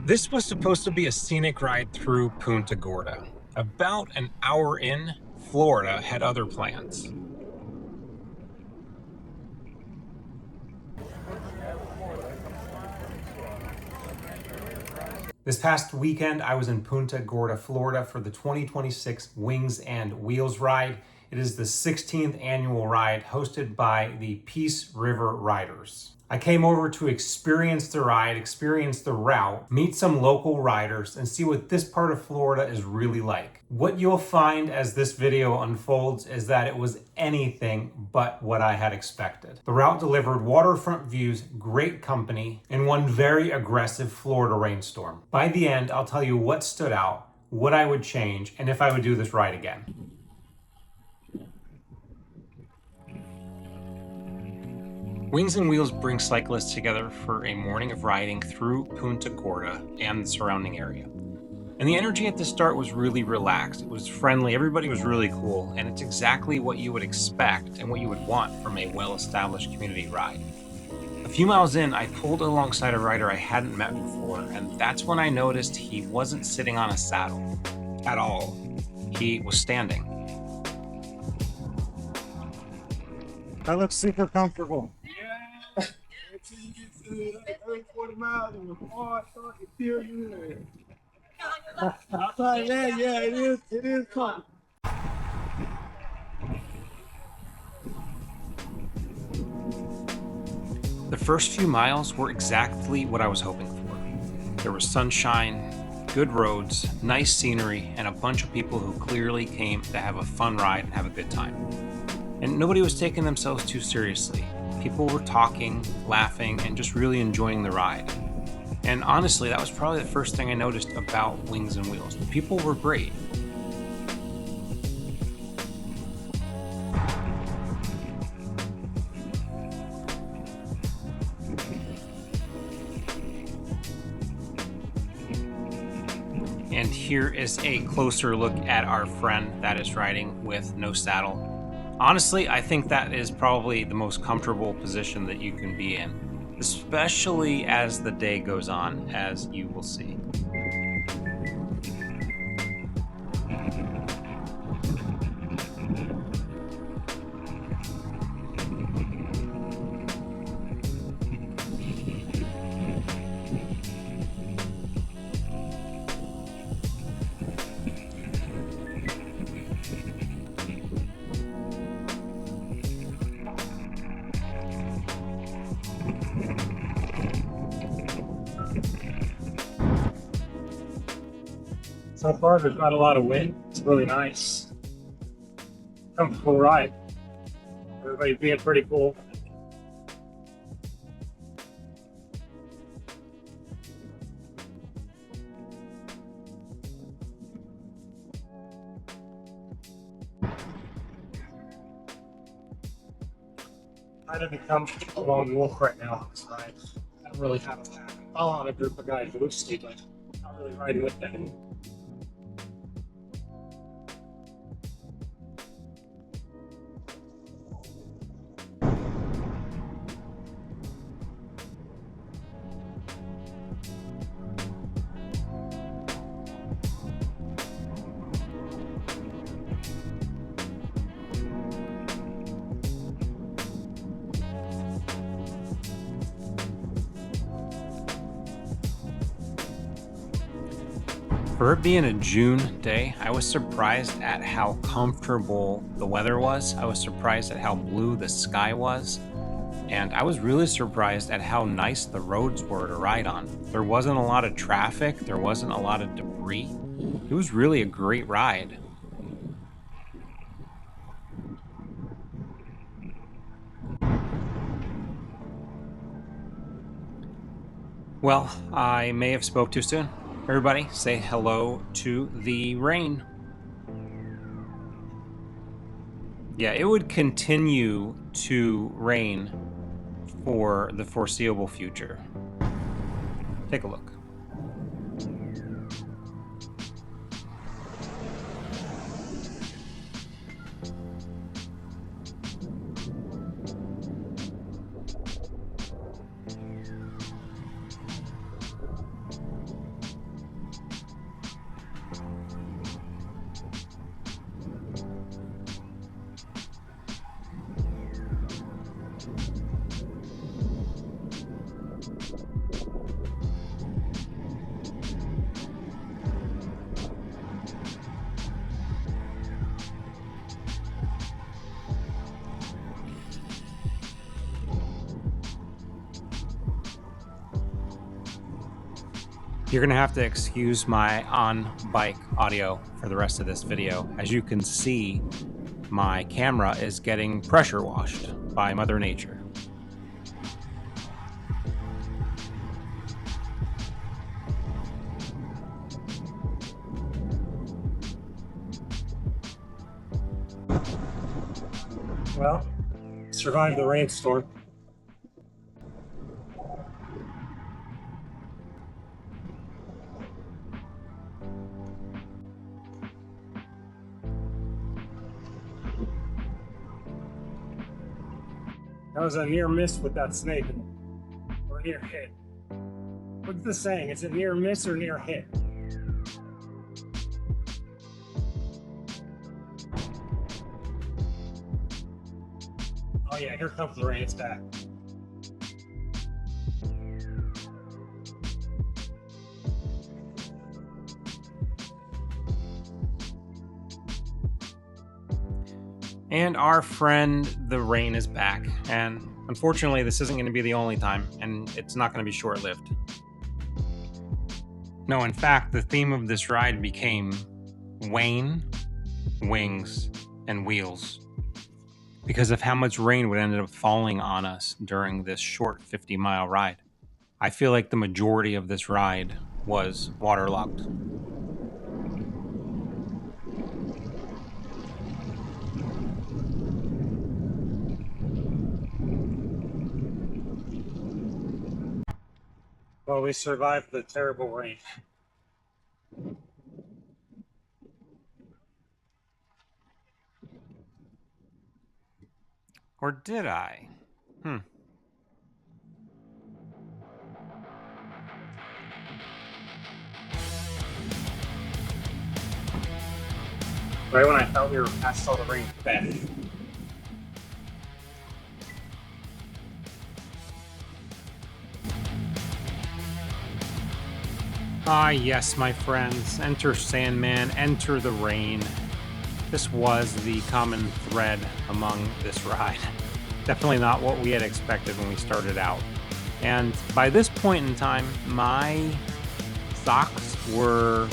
This was supposed to be a scenic ride through Punta Gorda. About an hour in, Florida had other plans. This past weekend, I was in Punta Gorda, Florida for the 2026 Wings and Wheels ride. It is the 16th annual ride hosted by the Peace River Riders. I came over to experience the ride, experience the route, meet some local riders, and see what this part of Florida is really like. What you'll find as this video unfolds is that it was anything but what I had expected. The route delivered waterfront views, great company, and one very aggressive Florida rainstorm. By the end, I'll tell you what stood out, what I would change, and if I would do this ride again. Wings and Wheels bring cyclists together for a morning of riding through Punta Gorda and the surrounding area. And the energy at the start was really relaxed. It was friendly, everybody was really cool, and it's exactly what you would expect and what you would want from a well-established community ride. A few miles in, I pulled alongside a rider I hadn't met before, and that's when I noticed he wasn't sitting on a saddle at all. He was standing. That looks super comfortable. Yeah. Until you get to 30, 40 miles and the hard start to feel you. I'll tell you that, yeah, it is comfortable. The first few miles were exactly what I was hoping for. There was sunshine, good roads, nice scenery, and a bunch of people who clearly came to have a fun ride and have a good time. And nobody was taking themselves too seriously. People were talking, laughing, and just really enjoying the ride. And honestly, that was probably the first thing I noticed about Wings and Wheels. The people were great. And here is a closer look at our friend that is riding with no saddle. Honestly, I think that is probably the most comfortable position that you can be in, especially as the day goes on, as you will see. So far, there's not a lot of wind. It's really nice. Comfortable ride. Everybody's being pretty cool. I didn't become a lone wolf right now on this ride. I don't really have a pack. I follow on a group of guys loosely, but not really riding with them. For it being a June day, I was surprised at how comfortable the weather was. I was surprised at how blue the sky was. And I was really surprised at how nice the roads were to ride on. There wasn't a lot of traffic, there wasn't a lot of debris. It was really a great ride. Well, I may have spoke too soon. Everybody, say hello to the rain. Yeah, it would continue to rain for the foreseeable future. Take a look. You're gonna have to excuse my on-bike audio for the rest of this video. As you can see, my camera is getting pressure washed by Mother Nature. Well, survived the rainstorm. That was a near miss with that snake. Or near hit. What's the saying? Is it near miss or near hit? Oh yeah, here comes the rain. It's back. And our friend, the rain, is back. And unfortunately, this isn't going to be the only time, and it's not going to be short-lived. No, in fact, the theme of this ride became Wayne, Wings, and Wheels, because of how much rain would end up falling on us during this short 50-mile ride. I feel like the majority of this ride was waterlogged. Well, we survived the terrible rain. Or did I? Right when I thought we were past all the rain, back. Ah, yes, my friends. Enter Sandman, enter the rain. This was the common thread among this ride. Definitely not what we had expected when we started out. And by this point in time, my socks were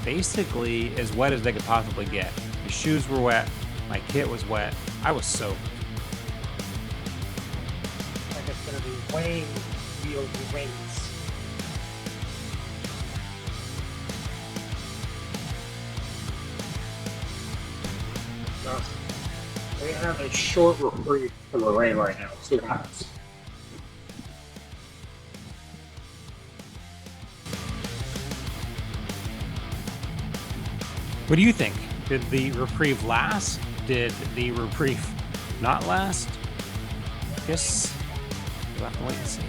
basically as wet as they could possibly get. My shoes were wet, my kit was wet, I was soaked. Like it's gonna be Wayne, Wheels, and Wings. We have a short reprieve from the rain right now. See what happens. What do you think? Did the reprieve last? Did the reprieve not last? Guess we'll have to wait and see.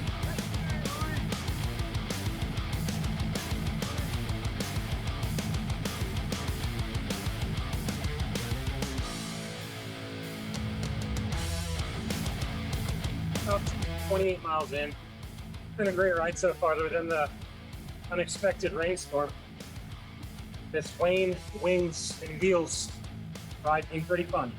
About 28 miles in. It's been a great ride so far, other than the unexpected rainstorm. This Wayne, Wings, and Wheels ride been pretty fun.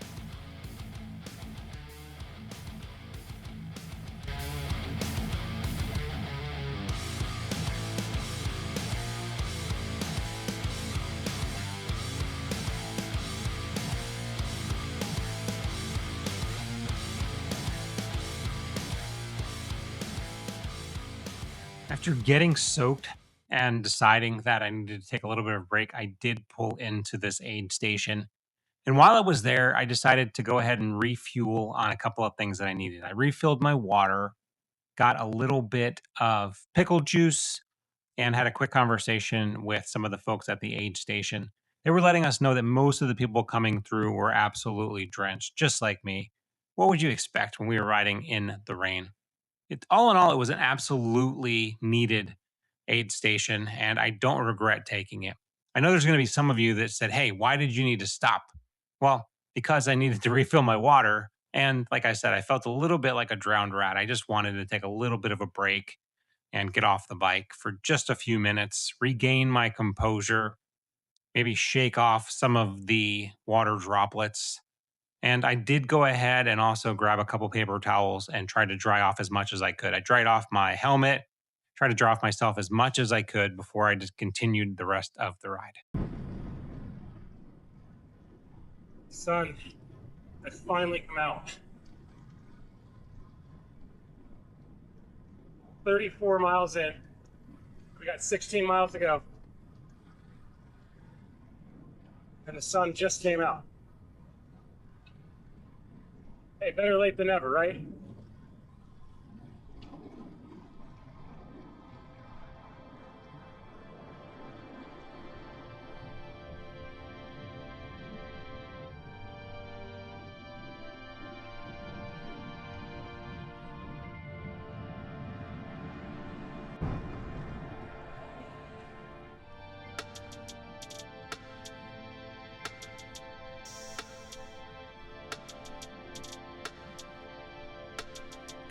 After getting soaked and deciding that I needed to take a little bit of a break, I did pull into this aid station. And while I was there, I decided to go ahead and refuel on a couple of things that I needed. I refilled my water, got a little bit of pickle juice, and had a quick conversation with some of the folks at the aid station. They were letting us know that most of the people coming through were absolutely drenched, just like me. What would you expect when we were riding in the rain? All in all, it was an absolutely needed aid station, and I don't regret taking it. I know there's going to be some of you that said, "Hey, why did you need to stop?" Well, because I needed to refill my water. And like I said, I felt a little bit like a drowned rat. I just wanted to take a little bit of a break and get off the bike for just a few minutes, regain my composure, maybe shake off some of the water droplets. And I did go ahead and also grab a couple paper towels and try to dry off as much as I could. I dried off my helmet, try to draw off myself as much as I could before I just continued the rest of the ride. Sun has finally come out. 34 miles in. We got 16 miles to go. And the sun just came out. Hey, better late than never, right?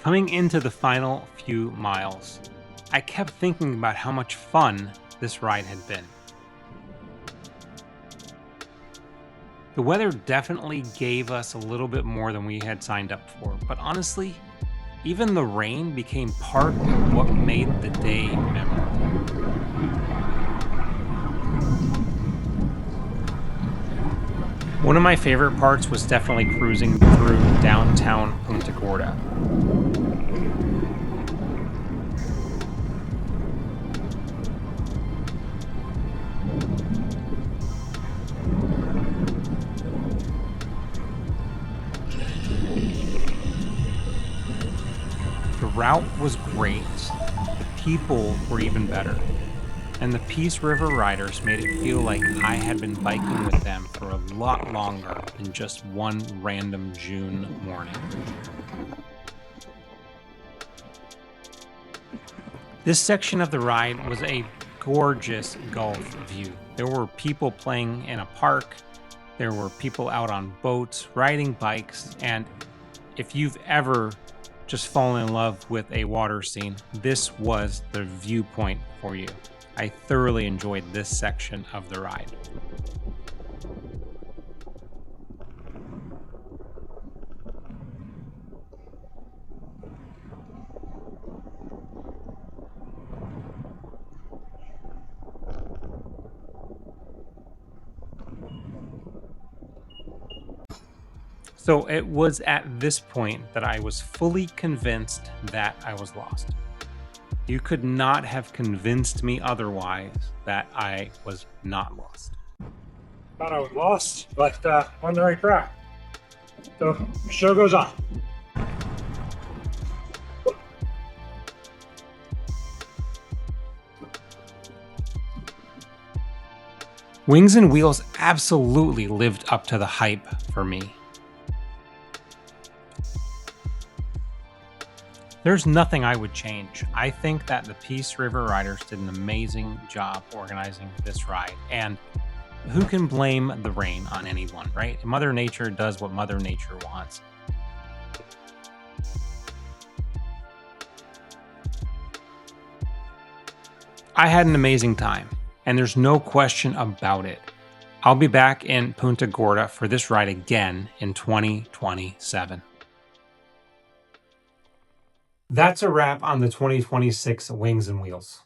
Coming into the final few miles, I kept thinking about how much fun this ride had been. The weather definitely gave us a little bit more than we had signed up for, but honestly, even the rain became part of what made the day memorable. One of my favorite parts was definitely cruising through downtown Punta Gorda. The route was great, the people were even better, and the Peace River riders made it feel like I had been biking with them for a lot longer than just one random June morning. This section of the ride was a gorgeous Gulf view. There were people playing in a park, there were people out on boats, riding bikes, and if you've ever just fallen in love with a water scene, this was the viewpoint for you. I thoroughly enjoyed this section of the ride. So it was at this point that I was fully convinced that I was lost. You could not have convinced me otherwise that I was not lost. Thought I was lost, but on the right track. So, show goes on. Wings and Wheels absolutely lived up to the hype for me. There's nothing I would change. I think that the Peace River riders did an amazing job organizing this ride, and who can blame the rain on anyone, right? Mother Nature does what Mother Nature wants. I had an amazing time, and there's no question about it. I'll be back in Punta Gorda for this ride again in 2027. That's a wrap on the 2026 Wings and Wheels.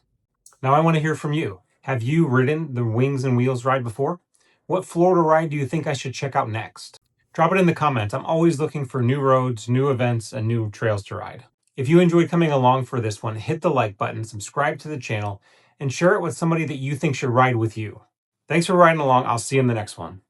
Now I want to hear from you. Have you ridden the Wings and Wheels ride before? What Florida ride do you think I should check out next? Drop it in the comments. I'm always looking for new roads, new events, and new trails to ride. If you enjoyed coming along for this one, hit the like button, subscribe to the channel, and share it with somebody that you think should ride with you. Thanks for riding along. I'll see you in the next one.